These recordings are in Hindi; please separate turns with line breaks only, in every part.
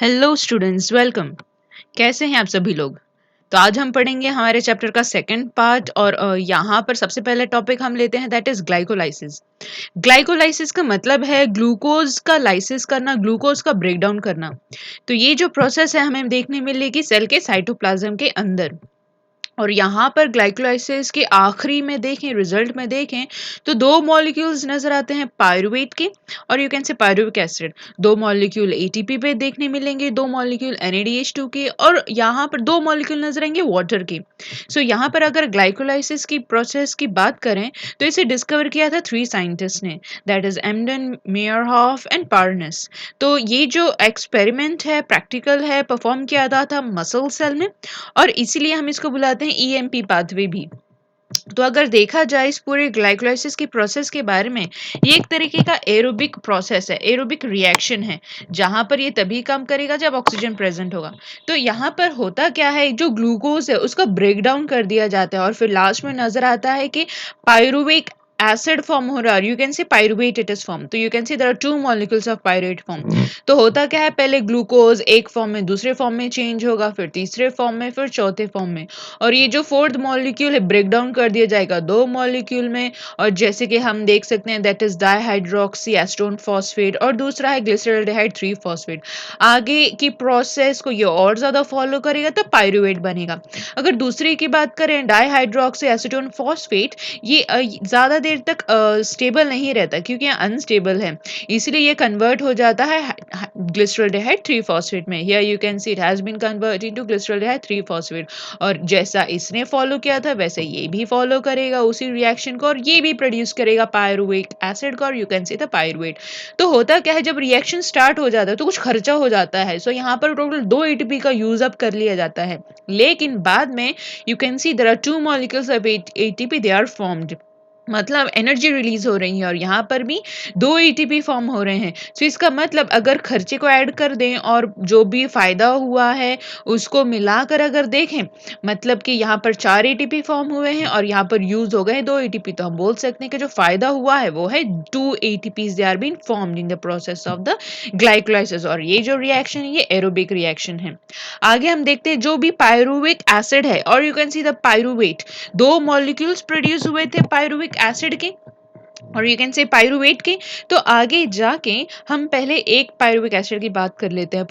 Hello students, welcome. कैसे हैं आप सभी लोग? तो आज हम पढ़ेंगे हमारे चैप्टर का सेकंड पार्ट और यहाँ पर सबसे पहले टॉपिक हम लेते हैं, दैट इज ग्लाइकोलाइसिस। ग्लाइकोलाइसिस का मतलब है ग्लूकोज का लाइसिस करना, ग्लूकोज का ब्रेक डाउन करना। तो ये जो प्रोसेस है हमें देखने मिलेगी सेल के साइटोप्लाज्म के अंदर। और यहाँ पर ग्लाइकोलाइसिस के आखिरी में देखें, रिजल्ट में देखें तो दो मॉलिक्यूल्स नजर आते हैं पायरुवेट के, और यू कैन से पायरुविक एसिड। दो मॉलिक्यूल एटीपी पे देखने मिलेंगे, दो मॉलिक्यूल NADH2 के, और यहाँ पर दो मॉलिक्यूल नजर आएंगे वाटर के। सो यहाँ पर अगर ग्लाइकोलाइसिस की प्रोसेस की बात करें तो इसे डिस्कवर किया था 3 साइंटिस्ट ने, दैट इज एम्डन, मेयरहॉफ एंड पार्नस। तो ये जो एक्सपेरिमेंट है, प्रैक्टिकल है, परफॉर्म किया था मसल सेल में, और इसीलिए हम इसको बुलाते हैं EMP पाथवे भी। तो अगर देखा जाए इस पूरे ग्लाइकोलाइसिस की प्रोसेस के बारे में, ये एक तरीके का एरोबिक प्रोसेस है, एरोबिक रिएक्शन है, जहां पर ये तभी काम करेगा जब ऑक्सीजन प्रेजेंट होगा। तो यहाँ पर होता क्या है, जो ग्लूकोज है उसका ब्रेक डाउन कर दिया जाता है और फिर लास्ट में नजर आता है कि पायरुविक एसिड फॉर्म हो रहा है, you can see pyruvate it is form. तो you can see there are two molecules of pyruvate form. तो होता क्या है, पहले ग्लूकोज एक फॉर्म में दूसरे फॉर्म में चेंज होगा, फिर तीसरे फॉर्म में, फिर चौथे फॉर्म में, और ये जो फोर्थ मॉलिक्यूल है ब्रेक डाउन कर दिया जाएगा दो मॉलिक्यूल में। और जैसे कि हम देख सकते हैं that is dihydroxy Aston phosphate, और दूसरा है ग्लिसरॉल्डिहाइड 3 फॉस्फेट। आगे की प्रोसेस को ये और ज्यादा फॉलो करेगा तो पायरुवेट बनेगा। अगर दूसरे की बात करें डाइहाइड्रोक्सी एसीटोन फॉस्फेट, ये ज्यादा देर तक स्टेबल नहीं रहता क्योंकि ये अनस्टेबल है, इसलिए ये कन्वर्ट हो जाता है ग्लिसरॉल्डिहाइड 3 फॉस्फेट में। Here you can see it has been converted into glyceraldehyde 3 phosphate. और जैसा इसने फॉलो किया था वैसे ये भी फॉलो करेगा उसी रिएक्शन को, और ये भी प्रोड्यूस करेगा पायरुविक एसिड को, और you can see the pyruvate. तो होता क्या है, जब रिएक्शन स्टार्ट हो जाता है तो कुछ खर्चा हो जाता है। सो यहाँ पर टोटल 2 ATP का यूज अप कर लिया जाता है, लेकिन बाद में you can see there are two molecules of ATP, they are formed, मतलब एनर्जी रिलीज हो रही है, और यहाँ पर भी दो ATP फॉर्म हो रहे हैं। सो इसका मतलब अगर खर्चे को ऐड कर दें और जो भी फायदा हुआ है उसको मिलाकर अगर देखें, मतलब कि यहाँ पर 4 ATP फॉर्म हुए हैं और यहाँ पर यूज हो गए 2 ATP, तो हम बोल सकते हैं कि जो फायदा हुआ है वो है 2 ATPs, they have been formed in the process of the glycolysis. और ये जो रिएक्शन है ये एरोबिक रिएक्शन है। आगे हम देखते हैं जो भी पायरुविक एसिड है, और you can see the pyruvate, दो मॉलिक्यूल्स प्रोड्यूस हुए थे पायरुविक एसिड के और यू कैन से पायरुवेट के। तो आगे जाके हम पहले एक पायरुविक एसिड की बात कर लेते हैं।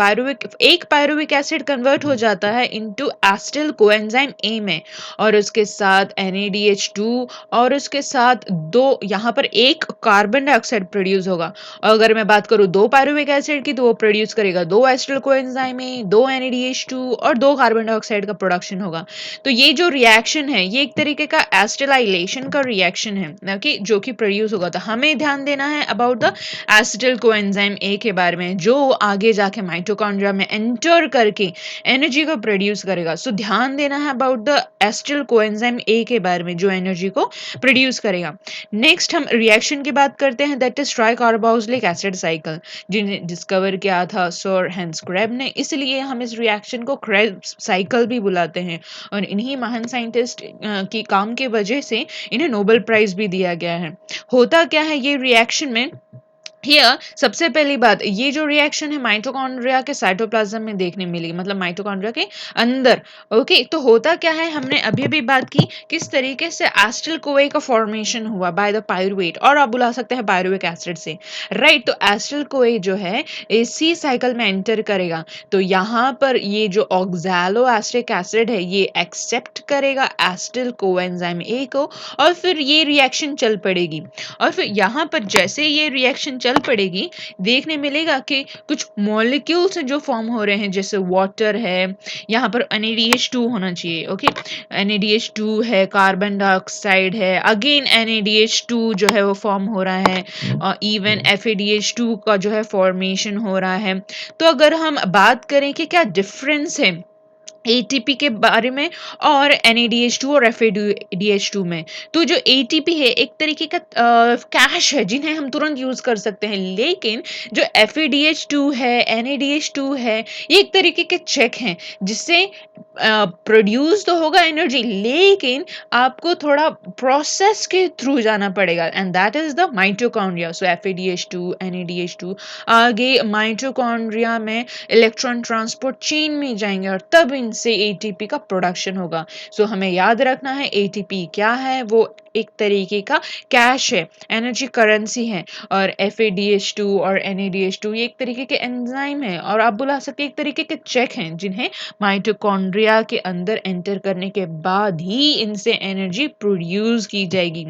एक पायरुविक एसिड कन्वर्ट हो जाता है इनटू एसिटिल कोएंजाइम ए में, और उसके साथ NADH2, और उसके साथ दो यहाँ पर एक कार्बन डाइऑक्साइड प्रोड्यूस होगा। और अगर मैं बात करूँ दो पायरुविक एसिड की, तो वो प्रोड्यूस करेगा दो एसिटिल कोएंजाइम ए, दो NADH2 और दो कार्बन डाइऑक्साइड का प्रोडक्शन होगा। तो ये जो रिएक्शन है ये एक तरीके का एसिटाइलेशन का रिएक्शन है ना, कि जो कि प्रोड्यूस होगा। तो हमें ध्यान देना है about the acetyl coenzyme A के बारे में, जो आगे जाके माइटोकॉन्ड्रिया में एंटर करके एनर्जी को प्रोड्यूस करेगा। सो ध्यान देना है about the acetyl coenzyme A के बारे में जो एनर्जी को प्रोड्यूस करेगा। नेक्स्ट हम रिएक्शन की बात करते हैं, that is tricarboxylic acid cycle, जिन्हें डिस्कवर किया था सर हेंस क्रेब ने, इसलिए हम इस रिएक्शन को क्रेब साइकिल भी बुलाते हैं। और इन्हीं महान साइंटिस्ट की काम के वजह से इन्हें नोबेल प्राइज भी दिया गया है। होता क्या है ये रिएक्शन में, हियर सबसे पहली बात, ये जो रिएक्शन है माइटोकॉन्ड्रिया के साइटोप्लाज्म में देखने मिली, मतलब माइटोकॉन्ड्रिया के अंदर। ओके, तो होता क्या है, हमने अभी अभी बात की किस तरीके से एसिटिल कोए का फॉर्मेशन हुआ बाय द पायरुवेट, और आप बुला सकते हैं पायरुविक एसिड से, राइट। तो एसिटिल कोए जो है इसी साइकिल में एंटर करेगा। तो यहाँ पर ये जो ऑक्सैलो एसिटिक एसिड है ये एक्सेप्ट करेगा एसिटिल कोएंजाइम ए को, और फिर ये रिएक्शन चल पड़ेगी। और फिर यहाँ पर जैसे ये रिएक्शन चल पड़ेगी, देखने मिलेगा कि कुछ मॉलिक्यूल्स जो फॉर्म हो रहे हैं, जैसे वाटर है, यहाँ पर NADH2 होना चाहिए। ओके, NADH2 है, कार्बन डाइऑक्साइड है, अगेन NADH2 जो है वो फॉर्म हो रहा है, और इवन FADH2 का जो है फॉर्मेशन हो रहा है। तो अगर हम बात करें कि क्या डिफरेंस है एटीपी के बारे में और NADH2 और FADH2 में। तो जो एटीपी है एक तरीके का कैश है जिन्हें हम तुरंत यूज़ कर सकते हैं, लेकिन जो FADH2 है, NADH2 है, ये एक तरीके के चेक हैं जिससे प्रोड्यूस तो होगा एनर्जी, लेकिन आपको थोड़ा प्रोसेस के थ्रू जाना पड़ेगा, and that is the mitochondria. So FADH2, NADH2 आगे माइटोकॉन्ड्रिया में इलेक्ट्रॉन ट्रांसपोर्ट चेन में जाएंगे और तब इनसे एटीपी का प्रोडक्शन होगा। सो हमें याद रखना है एटीपी क्या है, वो एक तरीके का कैश है, एनर्जी करेंसी है। और FADH2 और NADH2 ये एक तरीके के एंजाइम है, और आप बुला सकते एक तरीके के चेक हैं जिन्हें माइटोकॉन्ड्रिया के अंदर एंटर करने के बाद ही इनसे एनर्जी प्रोड्यूस की जाएगी।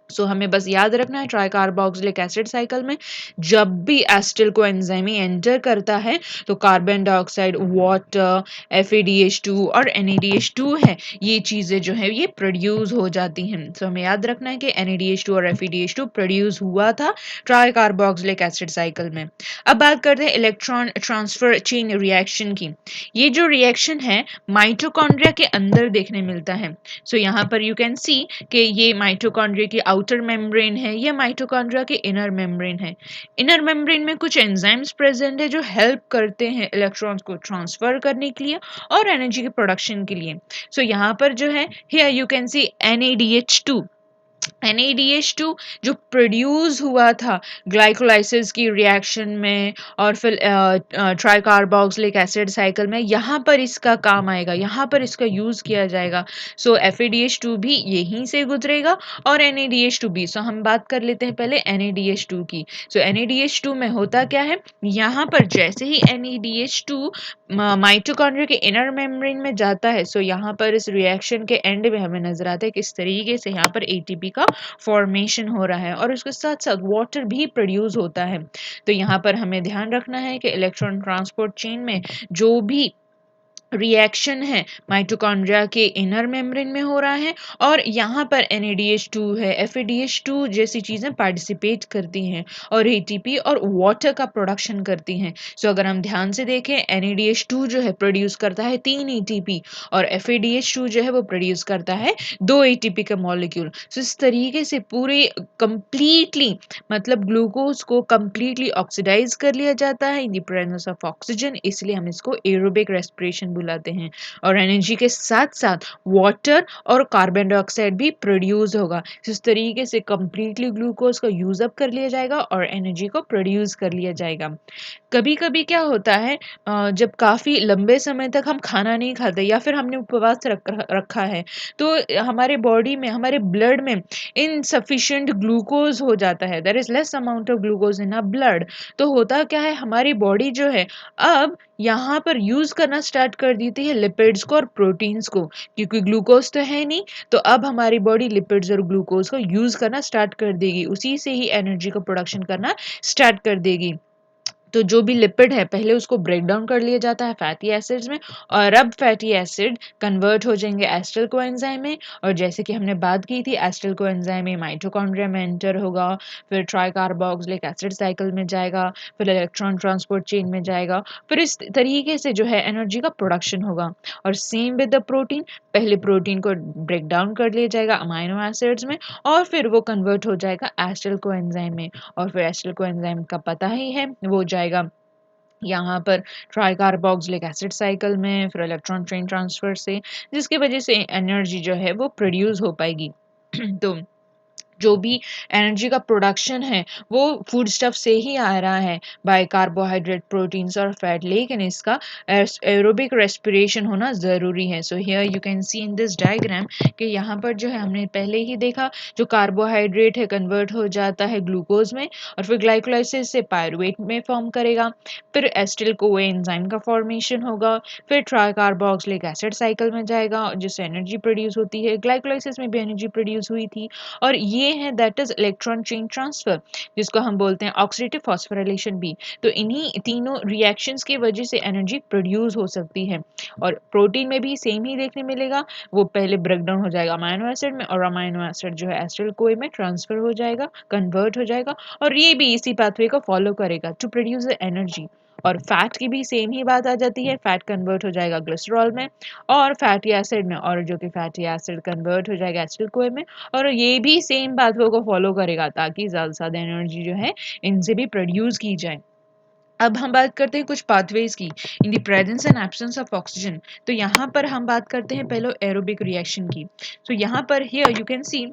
सो हमें बस याद रखना है ट्राई कार्बोक्सिलिक एसिड साइकिल में जब भी एसिटिल को एंजाइम एंटर करता है तो कार्बन डाइऑक्साइड, वाटर, FADH2 और NADH2 है, ये चीज़ें जो है ये प्रोड्यूस हो जाती हैं। सो हमें याद रखना है कि NADH2 और FADH2 प्रोड्यूस हुआ था ट्राई कार्बोक्सिलिक एसिड साइकिल में। अब बात करते हैं इलेक्ट्रॉन ट्रांसफर चेन रिएक्शन की। ये जो रिएक्शन है माइटोकॉन्ड्रिया के अंदर देखने मिलता है। सो यहाँ पर यू कैन सी कि ये माइटोकॉन्ड्रिया की आउटर मेम्ब्रेन है, ये माइटोकॉन्ड्रिया की इनर मेम्ब्रेन है। इनर मेम्ब्रेन में कुछ एंजाइम्स प्रेजेंट है जो हेल्प करते हैं इलेक्ट्रॉन्स को ट्रांसफर करने के लिए और एनर्जी के प्रोडक्शन के लिए। सो यहाँ पर जो है here you can C NADH2। NADH2 जो प्रोड्यूस हुआ था ग्लाइकोलाइसिस की रिएक्शन में और फिर ट्राई कार्बोक्सिलिक एसिड साइकिल में, यहाँ पर इसका काम आएगा, यहाँ पर इसका यूज़ किया जाएगा। सो FADH2 भी यहीं से गुजरेगा और NADH2 भी। सो हम बात कर लेते हैं पहले NADH2 की। सो NADH2 में होता क्या है, यहाँ पर जैसे ही NADH2 माइटोकॉन्ड्रिया के इनर मेम्ब्रेन में जाता है, सो यहाँ पर इस रिएक्शन के एंड में हमें नजर आता है किस तरीके से यहाँ पर एटीपी का फॉर्मेशन हो रहा है और उसके साथ साथ वाटर भी प्रोड्यूस होता है। तो यहाँ पर हमें ध्यान रखना है कि इलेक्ट्रॉन ट्रांसपोर्ट चेन में जो भी रिएक्शन है माइटोकॉन्ड्रिया के इनर मेम्ब्रेन में हो रहा है और यहाँ पर NADH2 है, FADH2 जैसी चीज़ें पार्टिसिपेट करती हैं और ATP और वाटर का प्रोडक्शन करती हैं। सो अगर हम ध्यान से देखें NADH2 जो है प्रोड्यूस करता है 3 ATP और FADH2 जो है वो प्रोड्यूस करता है 2 ATP का मॉलिक्यूल। सो इस तरीके से पूरे कंप्लीटली मतलब ग्लूकोज को कंप्लीटली ऑक्सीडाइज कर लिया जाता है in the presence of oxygen, इसलिए हम इसको एरोबिक रेस्पिरेशन बुलाते हैं। और एनर्जी के साथ साथ वाटर और कार्बन डाइऑक्साइड भी प्रोड्यूस होगा। इस तरीके से कंप्लीटली ग्लूकोज को यूज अप कर लिया जाएगा और एनर्जी को प्रोड्यूस कर लिया जाएगा। कभी कभी क्या होता है जब काफ़ी लंबे समय तक हम खाना नहीं खाते या फिर हमने उपवास रखा है, तो हमारे बॉडी में, हमारे ब्लड में इनसफिशिएंट ग्लूकोज हो जाता है, there is less amount of glucose in a blood. तो होता क्या है, हमारी बॉडी जो है अब यहाँ पर यूज करना स्टार्ट कर देती है लिपिड्स को और प्रोटीन्स को, क्योंकि ग्लूकोज तो है नहीं, तो अब हमारी बॉडी लिपिड्स और ग्लूकोज को यूज करना स्टार्ट कर देगी, उसी से ही एनर्जी का प्रोडक्शन करना स्टार्ट कर देगी। तो जो भी लिपिड है पहले उसको ब्रेक डाउन कर लिया जाता है फैटी एसिड्स में और अब फैटी एसिड कन्वर्ट हो जाएंगे एसिटिल कोएंजाइम में, और जैसे कि हमने बात की थी एसिटिल कोएंजाइम में माइटोकॉन्ड्रिया में एंटर होगा, फिर ट्राई कार्बोक्सिलिक एसिड साइकिल में जाएगा, फिर इलेक्ट्रॉन ट्रांसपोर्ट चेन में जाएगा, फिर इस तरीके से जो है एनर्जी का प्रोडक्शन होगा। और सेम विद द प्रोटीन, पहले प्रोटीन को ब्रेक डाउन कर लिया जाएगा अमाइनो एसिड्स में और फिर वो कन्वर्ट हो जाएगा एसिटिल कोएंजाइम में, और फिर एसिटिल कोएंजाइम का पता ही है वो जाएगा यहाँ पर ट्राई कार्बोक्सिलिक एसिड साइकिल में, फिर इलेक्ट्रॉन चेन ट्रांसफर से, जिसकी वजह से एनर्जी जो है वो प्रोड्यूस हो पाएगी। तो जो भी एनर्जी का प्रोडक्शन है वो फूड स्टफ से ही आ रहा है बाय कार्बोहाइड्रेट, प्रोटीन्स और फैट, लेकिन इसका एरोबिक रेस्पिरेशन होना ज़रूरी है। So here you can C in this diagram कि यहाँ पर जो है हमने पहले ही देखा जो कार्बोहाइड्रेट है कन्वर्ट हो जाता है ग्लूकोज में और फिर ग्लाइकोलाइसिस से पायरुवेट में फॉर्म करेगा, फिर एसिटिल कोए एंजाइम का फॉर्मेशन होगा, फिर ट्राई कार्बोक्सिलिक एसिड साइकिल में जाएगा जिससे एनर्जी प्रोड्यूस होती है, ग्लाइकोलाइसिस में भी एनर्जी प्रोड्यूस हुई थी, और ये है that is electron chain transfer जिसको हम बोलते हैं ऑक्सीडेटिव फॉस्फोराइलेशन भी। तो इन्हीं तीनों रिएक्शंस की वजह से एनर्जी प्रोड्यूस हो सकती है। और प्रोटीन में भी सेम ही देखने मिलेगा, वो पहले ब्रेक डाउन हो जाएगा अमाइनो एसिड में और अमाइनो एसिड जो है एसिटिल कोए में ट्रांसफर हो जाएगा, कन्वर्ट हो जाएगा और ये भी इसी पाथवे को फॉलो करेगा टू प्रोड्यूस द एनर्जी। और फैट की भी सेम ही बात आ जाती है, फैट कन्वर्ट हो जाएगा ग्लिसरॉल में और फैटी एसिड में, और जो कि फैटी एसिड कन्वर्ट हो जाएगा एसिटिल कोए में, और ये भी सेम बातों को फॉलो करेगा ताकि ज़्यादा से ज़्यादा एनर्जी जो है इनसे भी प्रोड्यूस की जाए। अब हम बात करते हैं कुछ पाथवेज की in the presence and absence of oxygen. तो यहाँ पर हम बात करते हैं पहले एरोबिक रिएक्शन की। तो यहाँ पर हियर यू कैन सी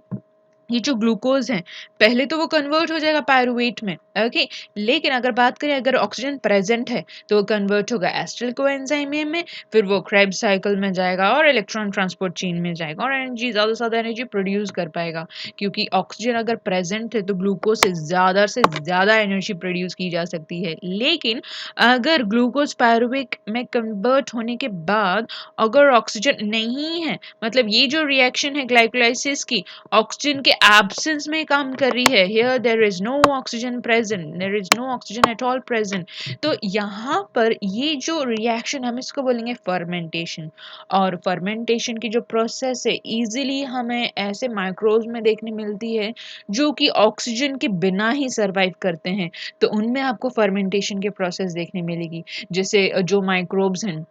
ये जो ग्लूकोज है पहले तो वो कन्वर्ट हो जाएगा पायरुवेट में, ओके। लेकिन अगर बात करें अगर ऑक्सीजन प्रेजेंट है तो वो कन्वर्ट होगा एसिटिल कोएंजाइम में, फिर वो क्रेब्स साइकिल में जाएगा और इलेक्ट्रॉन ट्रांसपोर्ट चेन में जाएगा और एनर्जी ज़्यादा से ज़्यादा एनर्जी प्रोड्यूस कर पाएगा, क्योंकि ऑक्सीजन अगर प्रेजेंट है तो ग्लूकोज से ज़्यादा एनर्जी प्रोड्यूस की जा सकती है। लेकिन अगर ग्लूकोज पायरुवेट में कन्वर्ट होने के बाद अगर ऑक्सीजन नहीं है, मतलब ये जो रिएक्शन है ग्लाइकोलाइसिस की ऑक्सीजन के एब्सेंस में काम कर रही है, here there is no oxygen present, there is no oxygen at all present, तो यहाँ पर ये जो रिएक्शन हम इसको बोलेंगे फर्मेंटेशन। और फर्मेंटेशन की जो प्रोसेस है इजीली हमें ऐसे माइक्रोब्स में देखने मिलती है जो कि ऑक्सीजन के बिना ही सरवाइव करते हैं, तो उनमें आपको फर्मेंटेशन की प्रोसेस देखने मिलेगी। जैसे जो माइक्रोब्स हैं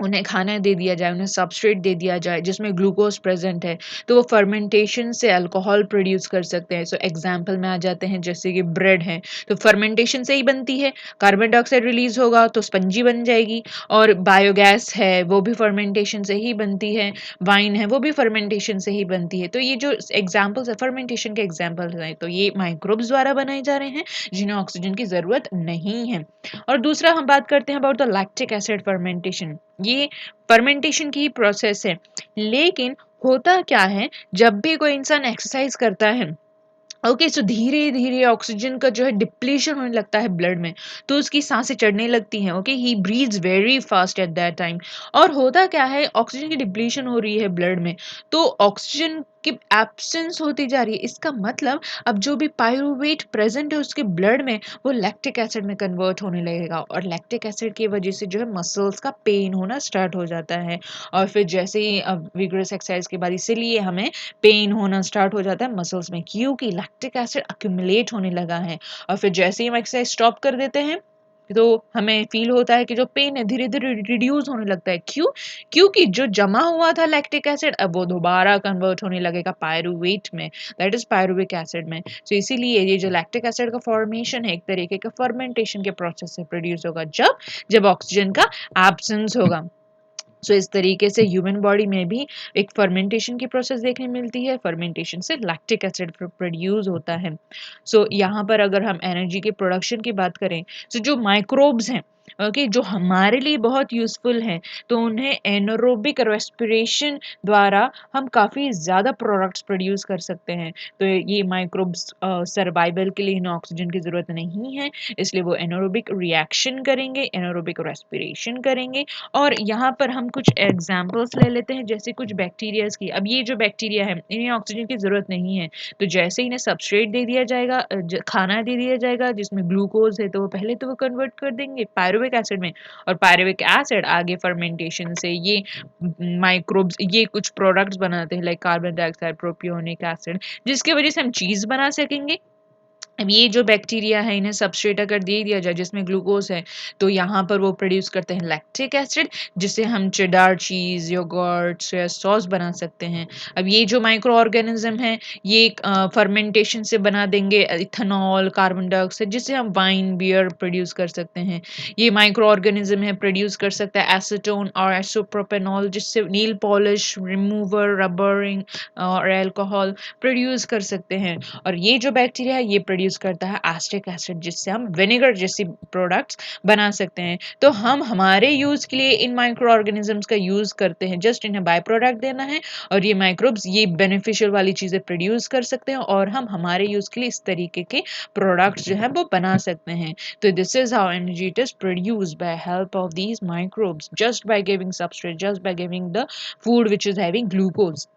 उन्हें खाना दे दिया जाए, उन्हें सबस्ट्रेट दे दिया जाए जिसमें ग्लूकोज प्रेजेंट है, तो वो फर्मेंटेशन से अल्कोहल प्रोड्यूस कर सकते हैं। सो एग्जांपल में आ जाते हैं जैसे कि ब्रेड है तो फर्मेंटेशन से ही बनती है, कार्बन डाइऑक्साइड रिलीज होगा तो स्पंजी बन जाएगी, और बायोगैस है वो भी फर्मेंटेशन से ही बनती है, वाइन है वो भी फर्मेंटेशन से ही बनती है। तो ये जो एग्जाम्पल्स है फर्मेंटेशन के एग्जाम्पल्स हैं, तो ये माइक्रोब्स द्वारा बनाए जा रहे हैं जिन्हें ऑक्सीजन की ज़रूरत नहीं है। और दूसरा हम बात करते हैं about the lactic acid fermentation. ये फर्मेंटेशन की प्रोसेस है, लेकिन होता क्या है जब भी कोई इंसान एक्सरसाइज करता है, ओके, सो धीरे धीरे ऑक्सीजन का जो है डिप्लीशन होने लगता है ब्लड में, तो उसकी सांसें चढ़ने लगती हैं, okay, he breathes very fast at that time. और होता क्या है ऑक्सीजन की डिप्लीशन हो रही है ब्लड में, तो ऑक्सीजन की एब्सेंस होती जा रही है, इसका मतलब अब जो भी पायरुवेट प्रेजेंट है उसके ब्लड में वो लैक्टिक एसिड में कन्वर्ट होने लगेगा, और लैक्टिक एसिड की वजह से जो है मसल्स का पेन होना स्टार्ट हो जाता है। और फिर जैसे ही विग्रस एक्सरसाइज के बाद इसीलिए हमें पेन होना स्टार्ट हो जाता है मसल्स में, क्योंकि लैक्टिक एसिड अक्यूमुलेट होने लगा है। और फिर जैसे ही हम एक्सरसाइज स्टॉप कर देते हैं तो हमें फील होता है कि जो पेन है धीरे धीरे रिड्यूस होने लगता है। क्यों? क्योंकि जो जमा हुआ था लैक्टिक एसिड अब वो दोबारा कन्वर्ट होने लगेगा पायरुवेट में, दैट इज पायरुविक एसिड में। तो इसीलिए ये जो लैक्टिक एसिड का फॉर्मेशन है एक तरीके का फर्मेंटेशन के प्रोसेस से प्रोड्यूस होगा जब जब ऑक्सीजन का एब्सेंस होगा। सो इस तरीके से ह्यूमन बॉडी में भी एक फर्मेंटेशन की प्रोसेस देखने मिलती है, फर्मेंटेशन से लैक्टिक एसिड प्रोड्यूस होता है। सो यहाँ पर अगर हम एनर्जी के प्रोडक्शन की बात करें, तो जो माइक्रोब्स हैं, ओके, जो हमारे लिए बहुत यूजफुल हैं, तो उन्हें एनरोबिक रेस्पिरेशन द्वारा हम काफ़ी ज़्यादा प्रोडक्ट्स प्रोड्यूस कर सकते हैं। तो ये माइक्रोब्स सर्वाइवल के लिए इन्हें ऑक्सीजन की ज़रूरत नहीं है, इसलिए वो एनरोबिक रिएक्शन करेंगे, एनरोबिक रेस्पिरेशन करेंगे। और यहाँ पर हम कुछ एग्जाम्पल्स ले लेते हैं जैसे कुछ बैक्टीरियाज की। अब ये जो बैक्टीरिया है इन्हें ऑक्सीजन की ज़रूरत नहीं है, तो जैसे इन्हें सबस्ट्रेट दे दिया जाएगा, खाना दे दिया जाएगा जिसमें ग्लूकोज है, तो वो पहले तो वो कन्वर्ट कर देंगे पायरुविक एसिड में, और पायरुविक एसिड आगे फर्मेंटेशन से ये माइक्रोब्स ये कुछ प्रोडक्ट्स बनाते हैं like carbon dioxide, propionic acid, जिसकी वजह से हम चीज़ बना सकेंगे। अब ये जो बैक्टीरिया है इन्हें सबस्ट्रेट अगर दे दिया जाए जिसमें ग्लूकोज है, तो यहाँ पर वो प्रोड्यूस करते हैं लैक्टिक एसिड, जिससे हम चेडार चीज़, योगर्ट, सोया सॉस बना सकते हैं। अब ये जो माइक्रो ऑर्गेनिज्म है ये फर्मेंटेशन से बना देंगे इथेनॉल, कार्बन डाइऑक्साइड, जिससे हम वाइन, बियर प्रोड्यूस कर सकते हैं। ये माइक्रो ऑर्गेनिज्म है प्रोड्यूस कर सकता है एसीटोन और एसोप्रोपेनॉल, जिससे नील पॉलिश, रिमूवर, रबरिंग और अल्कोहल प्रोड्यूस कर सकते हैं। और ये जो बैक्टीरिया है ये प्रोड्यूस करता है एसिटिक एसिड, जिससे हम विनेगर जैसी प्रोडक्ट्स बना सकते हैं। तो हम हमारे यूज के लिए इन माइक्रो ऑर्गेनिजम्स का यूज करते हैं, जस्ट इन्हें बाय प्रोडक्ट देना है और ये माइक्रोब्स ये बेनिफिशियल वाली चीजें प्रोड्यूस कर सकते हैं और हम हमारे यूज के लिए इस तरीके के प्रोडक्ट्स जो है वो बना सकते हैं। तो this is how energy it is produced by help of these microbes, just by giving substrate, just by giving the food which is having glucose.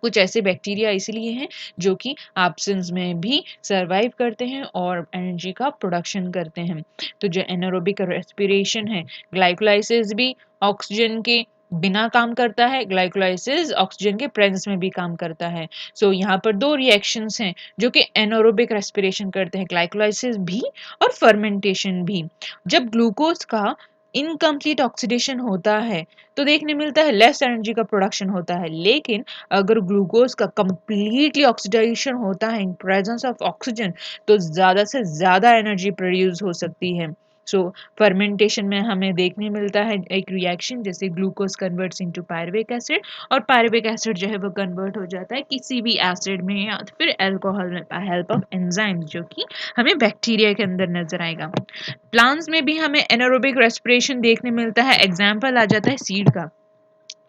कुछ ऐसे बैक्टीरिया इसलिए हैं जो कि एब्सेंस में भी सरवाइव करते हैं और एनर्जी का प्रोडक्शन करते हैं। तो जो एनारोबिक रेस्पिरेशन है, ग्लाइकोलाइसिस भी ऑक्सीजन के बिना काम करता है, ग्लाइकोलाइसिस ऑक्सीजन के प्रेजेंस में भी काम करता है। सो यहाँ पर दो रिएक्शंस हैं जो कि एनारोबिक रेस्पिरेशन करते हैं, ग्लाइकोलाइसिस भी और फर्मेंटेशन भी। जब ग्लूकोज का इनकम्प्लीट ऑक्सीडेशन होता है तो देखने मिलता है लेस एनर्जी का प्रोडक्शन होता है, लेकिन अगर ग्लूकोज का कंप्लीटली ऑक्सीडेशन होता है इन प्रेजेंस ऑफ ऑक्सीजन तो ज़्यादा से ज़्यादा एनर्जी प्रोड्यूस हो सकती है। सो फर्मेंटेशन में हमें देखने मिलता है एक रिएक्शन जैसे glucose converts into pyruvic acid, और पायरुविक एसिड जो है वो कन्वर्ट हो जाता है किसी भी एसिड में या फिर अल्कोहल में बाय हेल्प ऑफ एंजाइम्स, जो कि हमें बैक्टीरिया के अंदर नजर आएगा। प्लांट्स में भी हमें एनारोबिक रेस्पिरेशन देखने मिलता है। एग्जाम्पल आ जाता है सीड का।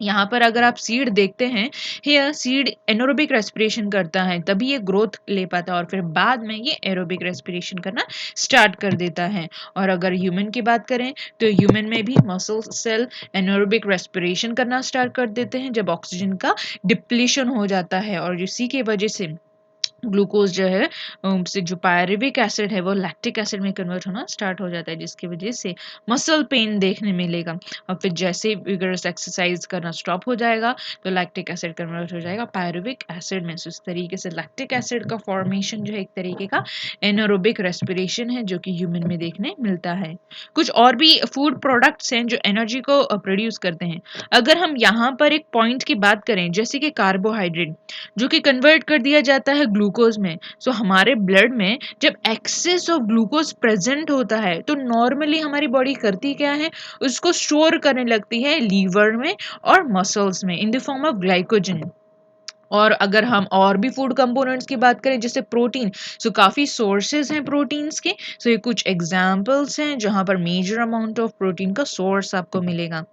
यहाँ पर अगर आप सीड देखते हैं, हियर सीड एनारोबिक रेस्पिरेशन करता है, तभी ये ग्रोथ ले पाता है और फिर बाद में ये एरोबिक रेस्पिरेशन करना स्टार्ट कर देता है। और अगर ह्यूमन की बात करें तो ह्यूमन में भी मसल सेल एनारोबिक रेस्पिरेशन करना स्टार्ट कर देते हैं जब ऑक्सीजन का डिप्लीशन हो जाता है, और इसी के वजह से ग्लूकोज जो है से जो पायरुविक एसिड है वो लैक्टिक एसिड में कन्वर्ट होना स्टार्ट हो जाता है, जिसकी वजह से मसल पेन देखने मिलेगा। और फिर जैसे विगरस एक्सरसाइज करना स्टॉप हो जाएगा तो लैक्टिक एसिड कन्वर्ट हो जाएगा पायरुविक एसिड में। इस तरीके से लैक्टिक एसिड का फॉर्मेशन जो है एक तरीके का एनारोबिक रेस्पिरेशन है जो कि ह्यूमन में देखने मिलता है। कुछ और भी फूड प्रोडक्ट्स हैं जो एनर्जी को प्रोड्यूस करते हैं। अगर हम यहाँ पर एक पॉइंट की बात करें जैसे कि कार्बोहाइड्रेट, जो कि कन्वर्ट कर दिया जाता है ग्लूकोज में। सो हमारे ब्लड में जब एक्सेस ऑफ ग्लूकोज प्रेजेंट होता है तो नॉर्मली हमारी बॉडी करती क्या है, उसको स्टोर करने लगती है लीवर में और मसल्स में इन द फॉर्म ऑफ ग्लाइकोजन। और अगर हम और भी फूड कंपोनेंट्स की बात करें जैसे प्रोटीन, सो काफ़ी सोर्सेज हैं प्रोटीन्स के। सो ये कुछ एग्जांपल्स हैं जहां पर मेजर अमाउंट ऑफ प्रोटीन का सोर्स आपको मिलेगा।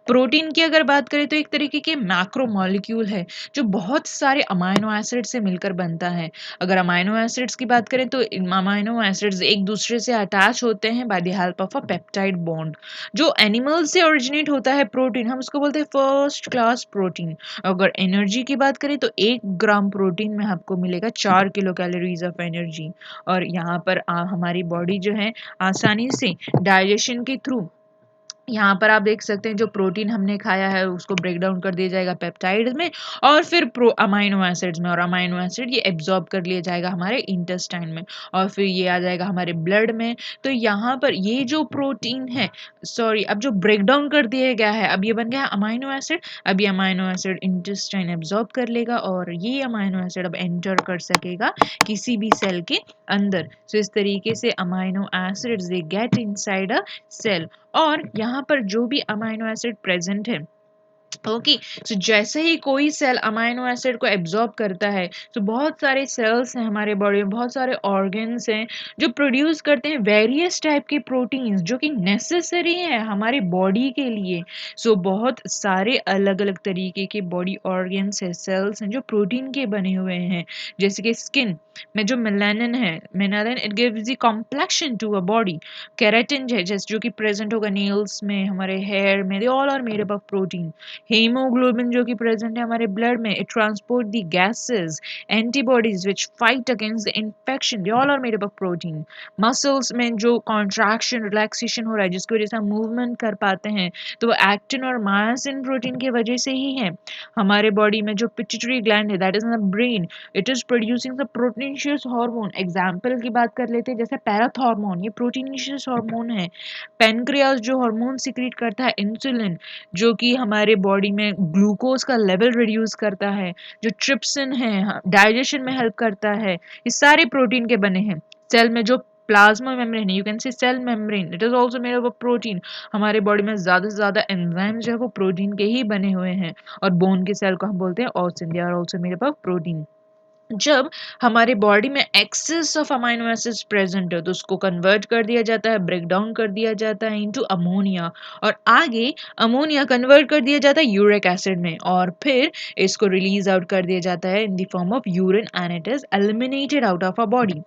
प्रोटीन की अगर बात करें तो एक तरीके के मैक्रो मॉलिक्यूल है जो बहुत सारे अमाइनो एसिड से मिलकर बनता है। अगर अमाइनो एसिड्स की बात करें तो अमाइनो एसिड्स एक दूसरे से अटैच होते हैं by the help of a peptide bond. जो एनिमल से ओरिजिनेट होता है प्रोटीन, हम उसको बोलते हैं फर्स्ट क्लास प्रोटीन। अगर एनर्जी की बात करें तो 1 ग्राम प्रोटीन में आपको मिलेगा 4 किलो कैलोरीज ऑफ एनर्जी। और यहाँ पर हमारी बॉडी जो है आसानी से डाइजेशन के थ्रू, यहाँ पर आप देख सकते हैं जो प्रोटीन हमने खाया है उसको ब्रेक डाउन कर दिया जाएगा पेप्टाइड में और फिर प्रो अमाइनो एसिड्स में, और अमाइनो एसिड ये एब्जॉर्ब कर लिया जाएगा हमारे इंटेस्टाइन में और फिर ये आ जाएगा हमारे ब्लड में। तो यहाँ पर ये जो प्रोटीन है, सॉरी, अब जो ब्रेक डाउन कर दिया गया है अब ये बन गया अमाइनो एसिड। अब ये अमाइनो एसिड इंटेस्टाइन एब्जॉर्ब कर लेगा और ये अमाइनो एसिड अब एंटर कर सकेगा किसी भी सेल के अंदर। सो इस तरीके से amino acids they get inside a cell. और यहाँ पर जो भी अमाइनो एसिड प्रेजेंट है, ओके, सो जैसे ही कोई सेल अमाइनो एसिड को एब्जॉर्ब करता है तो बहुत सारे सेल्स हैं हमारे बॉडी में, बहुत सारे ऑर्गन्स हैं जो प्रोड्यूस करते हैं वेरियस टाइप के प्रोटीन्स जो कि नेसेसरी है हमारी बॉडी के लिए। सो बहुत सारे अलग अलग तरीके के बॉडी ऑर्गन्स है, सेल्स हैं जो प्रोटीन के बने हुए हैं। जैसे कि स्किन में जो मेलानिन है, melanin it gives the complexion to a body. Keratin है जैसे जो कि प्रेजेंट होगा नेल्स में, हमारे हेयर में, they all are made up of protein. Haemoglobin जो कि प्रेजेंट है हमारे ब्लड में, it transport the gases, antibodies which fight against the infection, they all are made up of protein. Muscles में जो कॉन्ट्रैक्शन रिलैक्सेशन हो रहा है जिसकी वजह से हम मूवमेंट कर पाते हैं तो वो एक्टिन और मायोसिन प्रोटीन की वजह से ही है। हमारे बॉडी में जो पिट्यूटरी ग्लैंड है that is in the brain, it is producing the proteinaceous hormone. Example की बात कर लेते हैं जैसे पैराथॉर्मोन, ये प्रोटीनिशियस हार्मोन है। पेनक्रियास जो हार्मोन सिक्रीट करता है इंसुलिन, जो कि हमारे बॉडी में ग्लूकोज का लेवल रिड्यूस करता है। जो ट्रिप्सिन है डाइजेशन में हेल्प करता है, ये सारे प्रोटीन के बने हैं। सेल में जो प्लाज्मा मेम्ब्रेन है, you can say cell membrane, it is also made up of protein. हमारे बॉडी में ज्यादा से ज्यादा एंजाइम जो है वो प्रोटीन के ही बने हुए हैं। और बोन के सेल को हम बोलते हैं ऑर्सिन, they are also made up of protein. जब हमारे बॉडी में excess of amino acids present है तो उसको कन्वर्ट कर दिया जाता है, ब्रेक डाउन कर दिया जाता है इनटू अमोनिया, और आगे अमोनिया कन्वर्ट कर दिया जाता है यूरिक एसिड में और फिर इसको रिलीज आउट कर दिया जाता है in the form of urine and it is eliminated out of a body.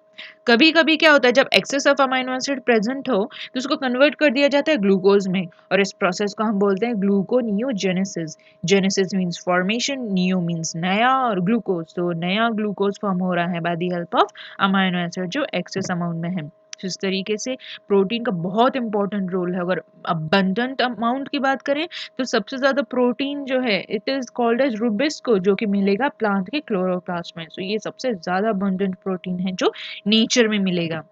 कभी कभी क्या होता है जब excess of amino acid present हो तो उसको कन्वर्ट कर दिया जाता है ग्लूकोज में, और इस प्रोसेस को हम बोलते हैं gluconeogenesis. Genesis means formation, neo means नया, और ग्लूकोज तो नया ग्लूकोज फॉर्म हो रहा है by the help of amino acid जो एक्सेस अमाउंट में है। इस तरीके से प्रोटीन का बहुत इंपॉर्टेंट रोल है। अगर अबंडेंट अमाउंट की बात करें तो सबसे ज्यादा प्रोटीन जो है it is called as RuBisCO, जो कि मिलेगा प्लांट के क्लोरोप्लास्ट में। सो ये सबसे ज्यादा अबंडेंट प्रोटीन है जो नेचर में मिलेगा।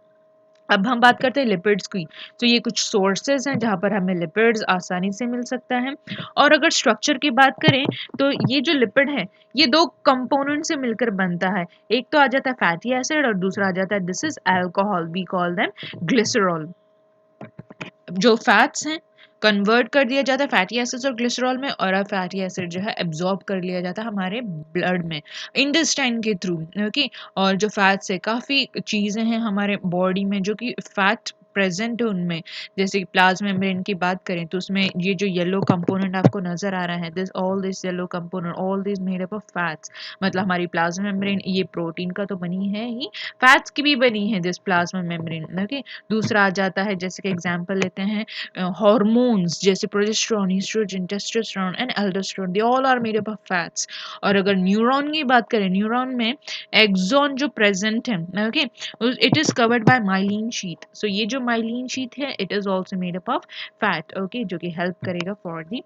अब हम बात करते हैं लिपिड्स की। तो ये कुछ सोर्सेज हैं जहाँ पर हमें लिपिड्स आसानी से मिल सकता है। और अगर स्ट्रक्चर की बात करें तो ये जो लिपिड है ये दो कंपोनेंट से मिलकर बनता है। एक तो आ जाता है फैटी एसिड और दूसरा आ जाता है this is alcohol, we call them glycerol. जो फैट्स हैं कन्वर्ट कर दिया जाता है फैटी एसिड्स और ग्लिसरॉल में, और अब फैटी एसिड जो है एब्जॉर्ब कर लिया जाता है हमारे ब्लड में इंटेस्टाइन के थ्रू। ओके, और जो फैट्स है काफ़ी चीज़ें हैं हमारे बॉडी में जो कि फैट प्रेजेंट है उनमें। जैसे कि प्लाज्मा मेम्ब्रेन की बात करें तो उसमें ये जो येलो कंपोनेंट आपको नजर आ रहा है this all this yellow component all this made up of fats. मतलब हमारी प्लाज्मा मेम्ब्रेन ये प्रोटीन का तो बनी है ही, फैट्स की भी बनी है दिस प्लाज्मा मेम्ब्रेन। ओके, दूसरा आ जाता है जैसे कि एग्जांपल लेते हैं हार्मोन्स जैसे progesterone, oestrogen, testosterone and aldosterone, they all are made up of fats. और अगर न्यूरॉन की बात करें, न्यूरॉन में एक्सॉन जो प्रेजेंट है, okay, it is covered by myelin sheath. So ये जो माइलिन शीथ है it is also made up of fat, okay, जो कि हेल्प करेगा फॉर दी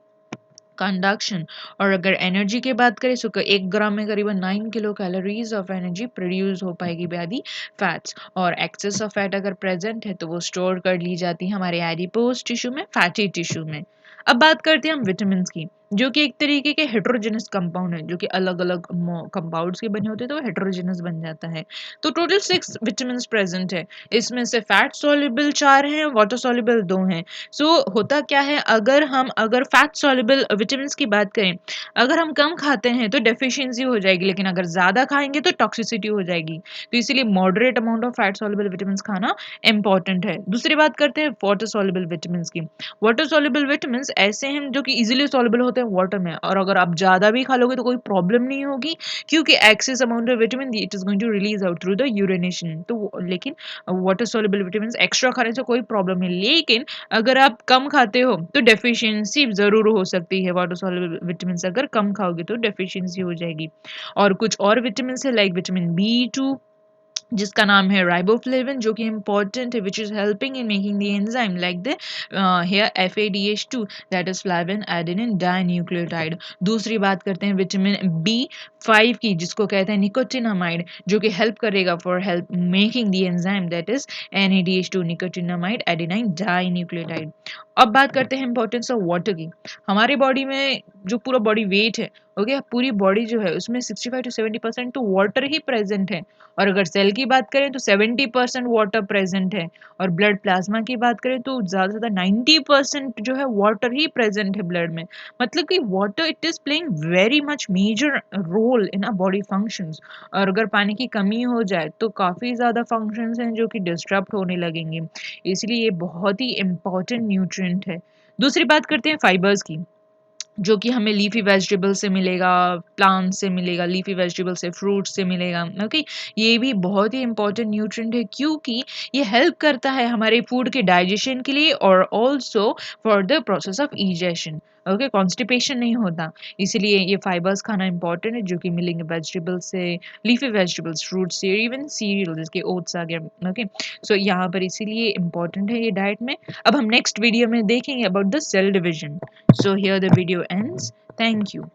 कंडक्शन। और अगर एनर्जी की बात करें तो 1 ग्राम में करीबन 9 kilo calories of energy produce हो पाएगी बाय दी फैट्स। और एक्सेस ऑफ फैट अगर प्रेजेंट है तो वो स्टोर कर ली जाती है हमारे एडिपोज टिश्यू में, फैटी टिश्यू में। अब बात करते हैं हम विटामिन की, जो कि एक तरीके के हेट्रोजेनस कंपाउंड है, जो कि अलग अलग कंपाउंड्स के बने होते हैं तो वो हेट्रोजेनस बन जाता है। तो टोटल 6 विटामिन प्रेजेंट है। इसमें से फैट सॉल्युबल 4 हैं, वाटर सॉल्युबल 2 हैं। सो होता क्या है, अगर फैट सॉल्युबल विटामिन की बात करें, अगर हम कम खाते हैं तो डेफिशिएंसी हो जाएगी, लेकिन अगर ज़्यादा खाएंगे तो टॉक्सिसिटी हो जाएगी। तो इसीलिए moderate amount of fat soluble vitamin खाना इंपॉर्टेंट है। दूसरी बात करते हैं वाटर सॉल्युबल विटामिन की। वाटर सॉल्युबल विटामिन ऐसे हैं जो कि इजीली सॉल्युबल होते हैं वाटर में, और अगर आप ज़्यादा भी खा लोगे तो कोई प्रॉब्लम नहीं होगी, क्योंकि excess amount of vitamin it is going to release out through the urination. तो लेकिन वाटर सॉल्युबल विटामिन एक्स्ट्रा खाने से कोई प्रॉब्लम नहीं, लेकिन अगर आप कम खाते हो तो डेफिशिएंसी ज़रूर हो सकती है। वाटर सॉल्युबल विटामिन अगर कम खाओगे तो डेफिशिएंसी हो जाएगी। और कुछ और विटामिन है लाइक विटामिन B2 जिसका नाम है राइबोफ्लेविन, जो कि इंपॉर्टेंट है, which is helping in making the enzyme like the here FADH2 that is flavin adenine dinucleotide. दूसरी बात करते हैं विटामिन B5 की, जिसको कहते हैं निकोटिनामाइड, जो कि हेल्प करेगा for help making the enzyme that is NADH2 nicotinamide adenine dinucleotide. अब बात करते हैं इंपॉर्टेंस ऑफ वाटर की। हमारी बॉडी में जो पूरा बॉडी वेट है, ओके, पूरी बॉडी जो है उसमें 65 to 70% तो वाटर ही प्रेजेंट है। और अगर सेल की बात करें तो 70% वाटर प्रेजेंट है। और ब्लड प्लाज्मा की बात करें तो ज़्यादा से ज़्यादा 90% जो है वाटर ही प्रेजेंट है ब्लड में। मतलब कि water it is playing very much major role in a body functions. और अगर पानी की कमी हो जाए तो काफ़ी ज़्यादा फंक्शंस हैं जो कि डिस्टर्ब होने लगेंगे। इसलिए ये बहुत ही इंपॉर्टेंट न्यूट्रिएंट है। दूसरी बात करते हैं फाइबर्स की, जो कि हमें लीफी वेजिटेबल से मिलेगा, प्लांट से मिलेगा, लीफी वेजिटेबल से, फ्रूट से मिलेगा। ओके, ये भी बहुत ही इंपॉर्टेंट न्यूट्रिएंट है, क्योंकि ये हेल्प करता है हमारे फूड के डाइजेशन के लिए और also for the process of egestion. Okay, constipation नहीं होता, इसलिए ये फाइबर्स खाना इंपॉर्टेंट है, जो कि मिलेंगे वेजिटेबल से, लीफी वेजिटेबल्स, फ्रूट से, इवन सीरियल जिसके ओट्स आ गया। ओके, सो यहाँ पर इसीलिए इंपॉर्टेंट है ये डाइट में। अब हम नेक्स्ट वीडियो में देखेंगे about the cell division. So here the video ends. Thank you.